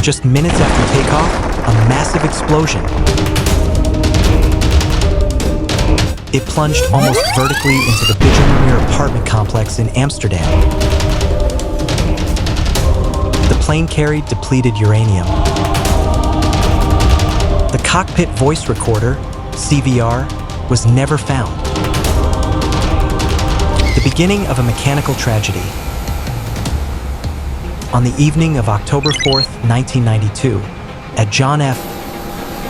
Just minutes after takeoff, a massive explosion. It plunged almost vertically into the Bijlmermeer apartment complex in Amsterdam. The plane carried depleted uranium. The cockpit voice recorder, CVR, was never found. The beginning of a mechanical tragedy. On the evening of October 4th, 1992, at John F.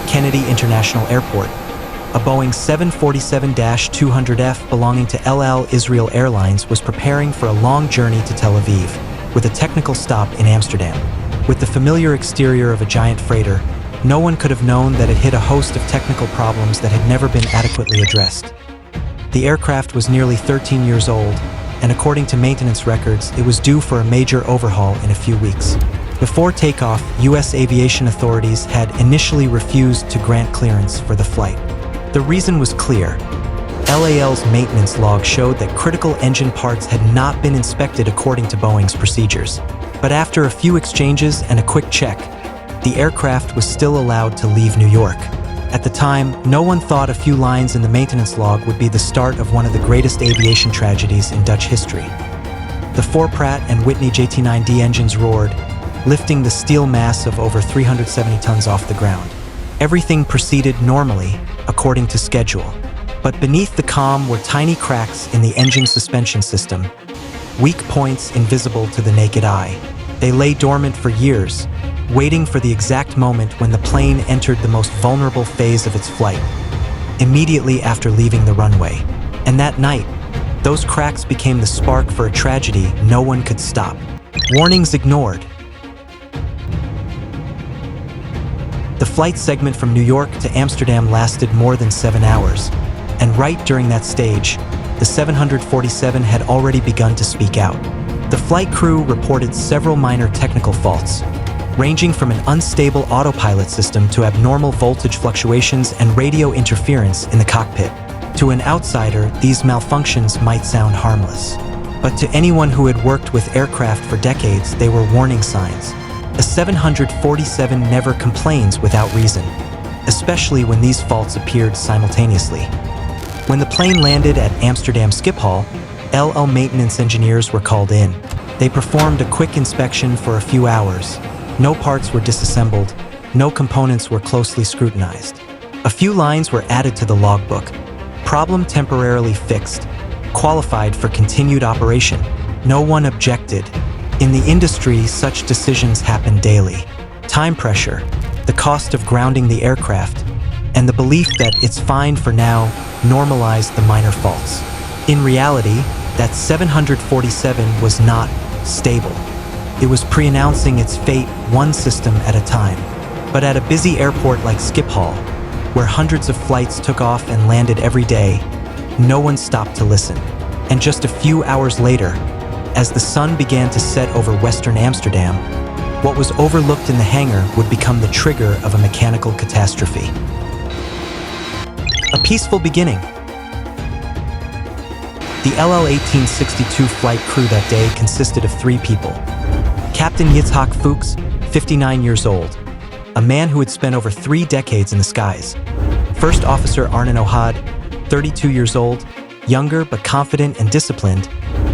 Kennedy International Airport, a Boeing 747-200F belonging to El Al Israel Airlines was preparing for a long journey to Tel Aviv, with a technical stop in Amsterdam. With the familiar exterior of a giant freighter, no one could have known that it hit a host of technical problems that had never been adequately addressed. The aircraft was nearly 13 years old, and according to maintenance records, it was due for a major overhaul in a few weeks. Before takeoff, U.S. aviation authorities had initially refused to grant clearance for the flight. The reason was clear. LAL's maintenance log showed that critical engine parts had not been inspected according to Boeing's procedures. But after a few exchanges and a quick check, the aircraft was still allowed to leave New York. At the time, no one thought a few lines in the maintenance log would be the start of one of the greatest aviation tragedies in Dutch history. The four Pratt & Whitney JT9D engines roared, lifting the steel mass of over 370 tons off the ground. Everything proceeded normally, according to schedule. But beneath the calm were tiny cracks in the engine suspension system, weak points invisible to the naked eye. They lay dormant for years, waiting for the exact moment when the plane entered the most vulnerable phase of its flight, immediately after leaving the runway. And that night, those cracks became the spark for a tragedy no one could stop. Warnings ignored. The flight segment from New York to Amsterdam lasted more than 7 hours, and right during that stage, the 747 had already begun to speak out. The flight crew reported several minor technical faults, ranging from an unstable autopilot system to abnormal voltage fluctuations and radio interference in the cockpit. To an outsider, these malfunctions might sound harmless. But to anyone who had worked with aircraft for decades, they were warning signs. A 747 never complains without reason, especially when these faults appeared simultaneously. When the plane landed at Amsterdam Schiphol, LL maintenance engineers were called in. They performed a quick inspection for a few hours. No parts were disassembled, no components were closely scrutinized. A few lines were added to the logbook. Problem temporarily fixed, qualified for continued operation. No one objected. In the industry, such decisions happen daily. Time pressure, the cost of grounding the aircraft, and the belief that it's fine for now normalized the minor faults. In reality, that 747 was not stable. It was pre-announcing its fate one system at a time. But at a busy airport like Schiphol, where hundreds of flights took off and landed every day, no one stopped to listen. And just a few hours later, as the sun began to set over Western Amsterdam, what was overlooked in the hangar would become the trigger of a mechanical catastrophe. A peaceful beginning. The LL 1862 flight crew that day consisted of 3 people. Captain Yitzhak Fuchs, 59 years old, a man who had spent over 3 decades in the skies. First Officer Arnon Ohad, 32 years old, younger but confident and disciplined,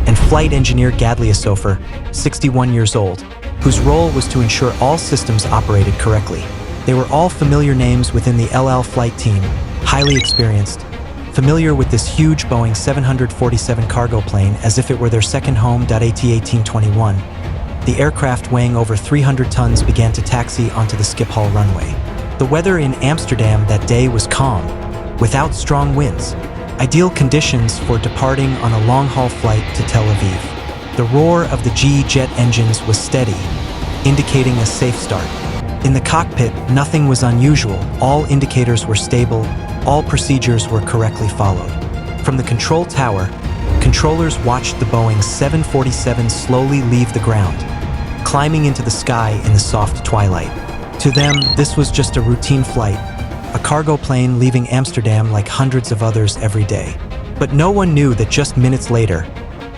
and Flight Engineer Gadlia Sofer, 61 years old, whose role was to ensure all systems operated correctly. They were all familiar names within the LL flight team, highly experienced, familiar with this huge Boeing 747 cargo plane as if it were their second home. AT-1821. The aircraft weighing over 300 tons began to taxi onto the Schiphol runway. The weather in Amsterdam that day was calm, without strong winds, ideal conditions for departing on a long-haul flight to Tel Aviv. The roar of the GE jet engines was steady, indicating a safe start. In the cockpit, nothing was unusual. All indicators were stable, all procedures were correctly followed. From the control tower, controllers watched the Boeing 747 slowly leave the ground, climbing into the sky in the soft twilight. To them, this was just a routine flight, a cargo plane leaving Amsterdam like hundreds of others every day. But no one knew that just minutes later,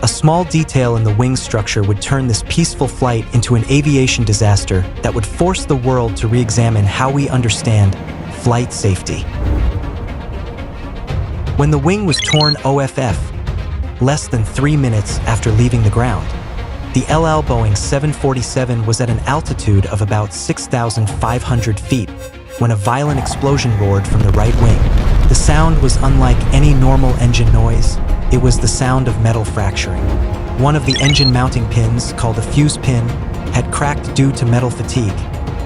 A small detail in the wing structure would turn this peaceful flight into an aviation disaster that would force the world to re-examine how we understand flight safety. When the wing was torn OFF, less than 3 minutes after leaving the ground, the LL Boeing 747 was at an altitude of about 6,500 feet when a violent explosion roared from the right wing. The sound was unlike any normal engine noise. It was the sound of metal fracturing. One of the engine mounting pins, called a fuse pin, had cracked due to metal fatigue,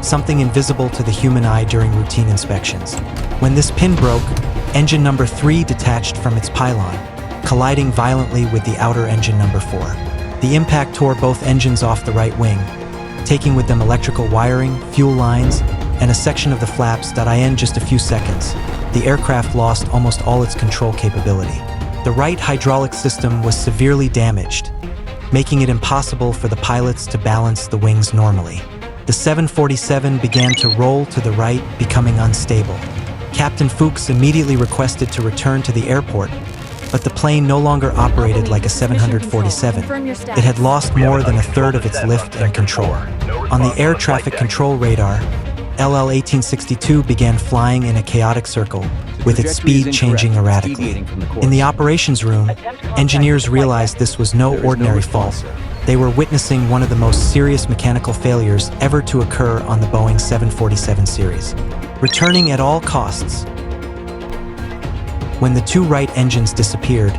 something invisible to the human eye during routine inspections. When this pin broke, engine number 3 detached from its pylon, colliding violently with the outer engine number 4. The impact tore both engines off the right wing, taking with them electrical wiring, fuel lines, and a section of the flaps that in just a few seconds. The aircraft lost almost all its control capability. The right hydraulic system was severely damaged, making it impossible for the pilots to balance the wings normally. The 747 began to roll to the right, becoming unstable. Captain Fuchs immediately requested to return to the airport, but the plane no longer operated like a 747. It had lost more than a third of its lift and control. On the air traffic control radar, LL 1862 began flying in a chaotic circle, with its speed changing erratically. In the operations room, engineers realized this was no ordinary fault. They were witnessing one of the most serious mechanical failures ever to occur on the Boeing 747 series. Returning at all costs. When the 2 right engines disappeared,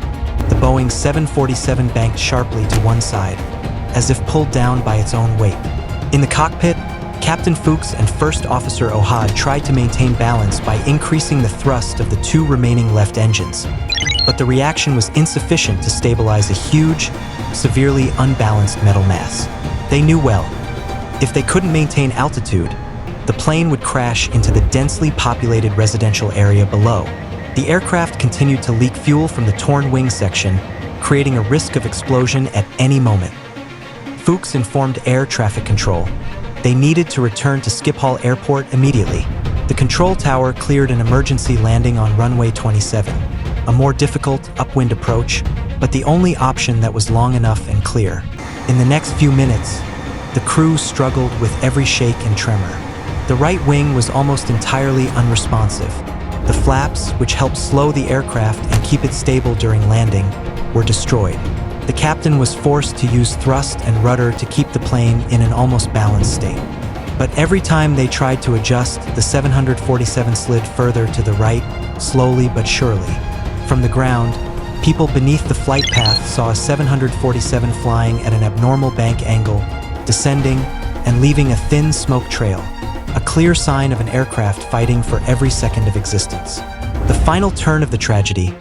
the Boeing 747 banked sharply to one side, as if pulled down by its own weight. In the cockpit, Captain Fuchs and First Officer Ohad tried to maintain balance by increasing the thrust of the 2 remaining left engines. But the reaction was insufficient to stabilize a huge, severely unbalanced metal mass. They knew well, if they couldn't maintain altitude, the plane would crash into the densely populated residential area below. The aircraft continued to leak fuel from the torn wing section, creating a risk of explosion at any moment. Fuchs informed air traffic control. They needed to return to Schiphol Airport immediately. The control tower cleared an emergency landing on runway 27, a more difficult upwind approach, but the only option that was long enough and clear. In the next few minutes, the crew struggled with every shake and tremor. The right wing was almost entirely unresponsive. The flaps, which helped slow the aircraft and keep it stable during landing, were destroyed. The captain was forced to use thrust and rudder to keep the plane in an almost balanced state. But every time they tried to adjust, the 747 slid further to the right, slowly but surely. From the ground, people beneath the flight path saw a 747 flying at an abnormal bank angle, descending and leaving a thin smoke trail, a clear sign of an aircraft fighting for every second of existence. The final turn of the tragedy,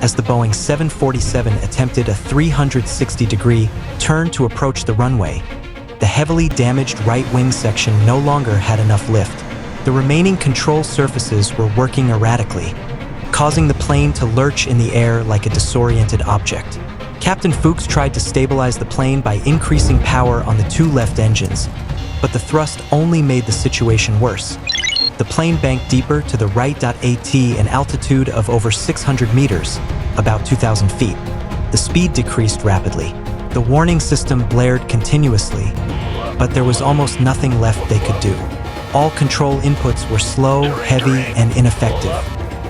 as the Boeing 747 attempted a 360-degree turn to approach the runway, the heavily damaged right wing section no longer had enough lift. The remaining control surfaces were working erratically, causing the plane to lurch in the air like a disoriented object. Captain Fuchs tried to stabilize the plane by increasing power on the 2 left engines, but the thrust only made the situation worse. The plane banked deeper to the right. At an altitude of over 600 meters, about 2,000 feet. The speed decreased rapidly. The warning system blared continuously, but there was almost nothing left they could do. All control inputs were slow, heavy, and ineffective.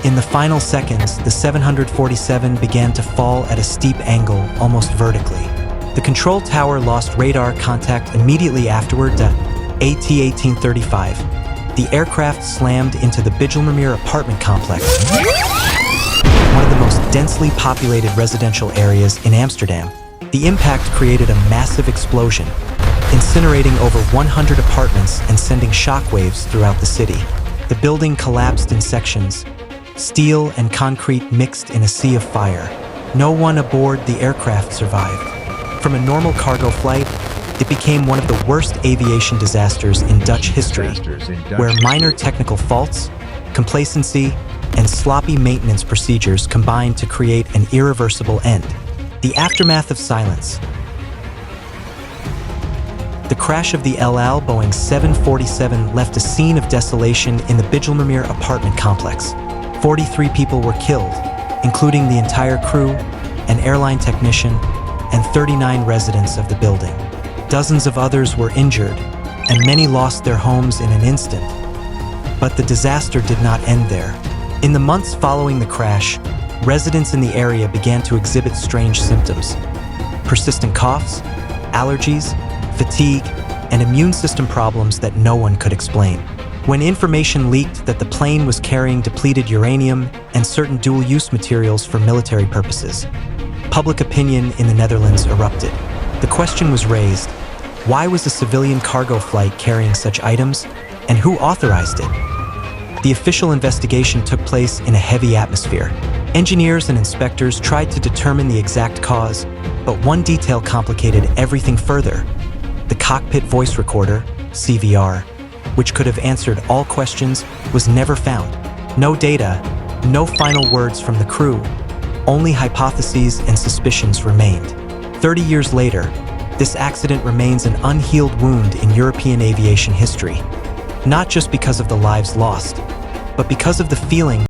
In the final seconds, the 747 began to fall at a steep angle, almost vertically. The control tower lost radar contact immediately afterward. At 1835. The aircraft slammed into the Bijlmermeer apartment complex, one of the most densely populated residential areas in Amsterdam. The impact created a massive explosion, incinerating over 100 apartments and sending shockwaves throughout the city. The building collapsed in sections, steel and concrete mixed in a sea of fire. No one aboard the aircraft survived. From a normal cargo flight, it became one of the worst aviation disasters in Dutch history, where minor technical faults, complacency, and sloppy maintenance procedures combined to create an irreversible end. The aftermath of silence. The crash of the LL Boeing 747 left a scene of desolation in the Bijlmermeer apartment complex. 43 people were killed, including the entire crew, an airline technician, and 39 residents of the building. Dozens of others were injured, and many lost their homes in an instant. But the disaster did not end there. In the months following the crash, residents in the area began to exhibit strange symptoms: persistent coughs, allergies, fatigue, and immune system problems that no one could explain. When information leaked that the plane was carrying depleted uranium and certain dual-use materials for military purposes, public opinion in the Netherlands erupted. The question was raised: why was a civilian cargo flight carrying such items, and who authorized it? The official investigation took place in a heavy atmosphere. Engineers and inspectors tried to determine the exact cause, but one detail complicated everything further: the cockpit voice recorder, CVR, which could have answered all questions, was never found. No data, no final words from the crew, only hypotheses and suspicions remained. 30 years later, this accident remains an unhealed wound in European aviation history, not just because of the lives lost, but because of the feeling